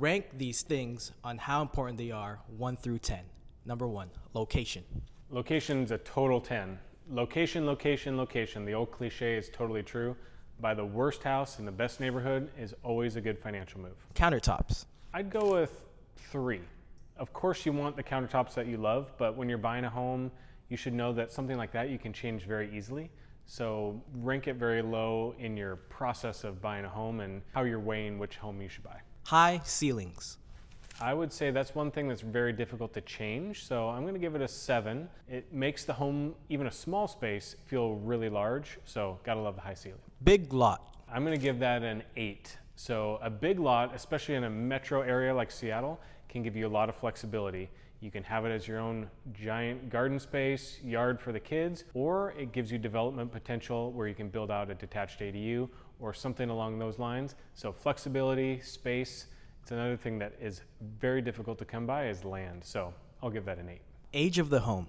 Rank these things on how important they are, 1 through 10. Number 1, location. Location's a total 10. Location, location, location. The old cliche is totally true. Buy the worst house in the best neighborhood is always a good financial move. Countertops. I'd go with 3. Of course you want the countertops that you love, but when you're buying a home, you should know that something like that you can change very easily. So rank it very low in your process of buying a home and how you're weighing which home you should buy. High ceilings. I would say that's one thing that's very difficult to change, so I'm going to give it a 7. It makes the home, even a small space, feel really large, so gotta love the high ceiling. Big lot. I'm going to give that an 8. So a big lot, especially in a metro area like Seattle, can give you a lot of flexibility. You can have it as your own giant garden space, yard for the kids, or it gives you development potential where you can build out a detached ADU or something along those lines. So flexibility, space. It's another thing that is very difficult to come by is land. So I'll give that an 8. Age of the home.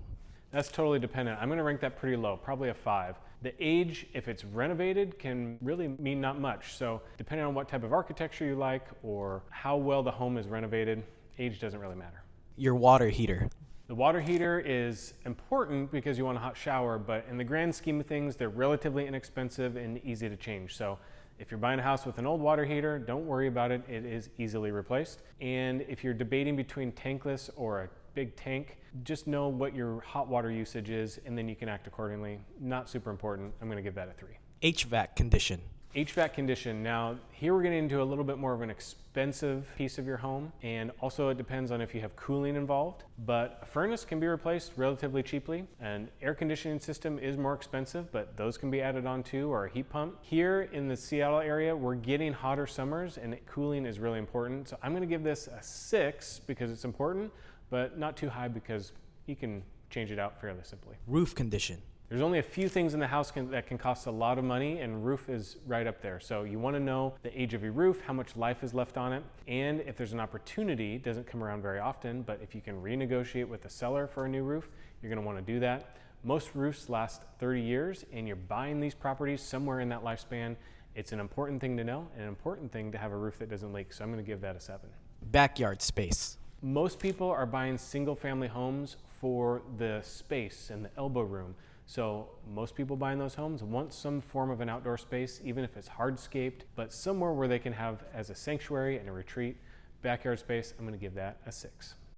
That's totally dependent. I'm gonna rank that pretty low, probably a 5. The age, if it's renovated, can really mean not much. So depending on what type of architecture you like or how well the home is renovated, age doesn't really matter. Your water heater. The water heater is important because you want a hot shower, but in the grand scheme of things, they're relatively inexpensive and easy to change. So if you're buying a house with an old water heater, don't worry about it. It is easily replaced. And if you're debating between tankless or a big tank, just know what your hot water usage is, and then you can act accordingly. Not super important. I'm gonna give that a 3. HVAC condition. HVAC condition. Now, here we're getting into a little bit more of an expensive piece of your home, and also it depends on if you have cooling involved, but a furnace can be replaced relatively cheaply. An air conditioning system is more expensive, but those can be added on too, or a heat pump. Here in the Seattle area, we're getting hotter summers, and cooling is really important. So I'm gonna give this a 6 because it's important, but not too high because you can change it out fairly simply. Roof condition. There's only a few things in the house that can cost a lot of money, and roof is right up there. So you want to know the age of your roof, how much life is left on it, and if there's an opportunity, it doesn't come around very often, but if you can renegotiate with the seller for a new roof, you're going to want to do that. Most roofs last 30 years, and you're buying these properties somewhere in that lifespan. It's an important thing to know, and an important thing to have a roof that doesn't leak, so I'm going to give that a 7. Backyard space. Most people are buying single-family homes for the space and the elbow room. So most people buying those homes want some form of an outdoor space, even if it's hardscaped, but somewhere where they can have as a sanctuary and a retreat. Backyard space, I'm going to give that a 6.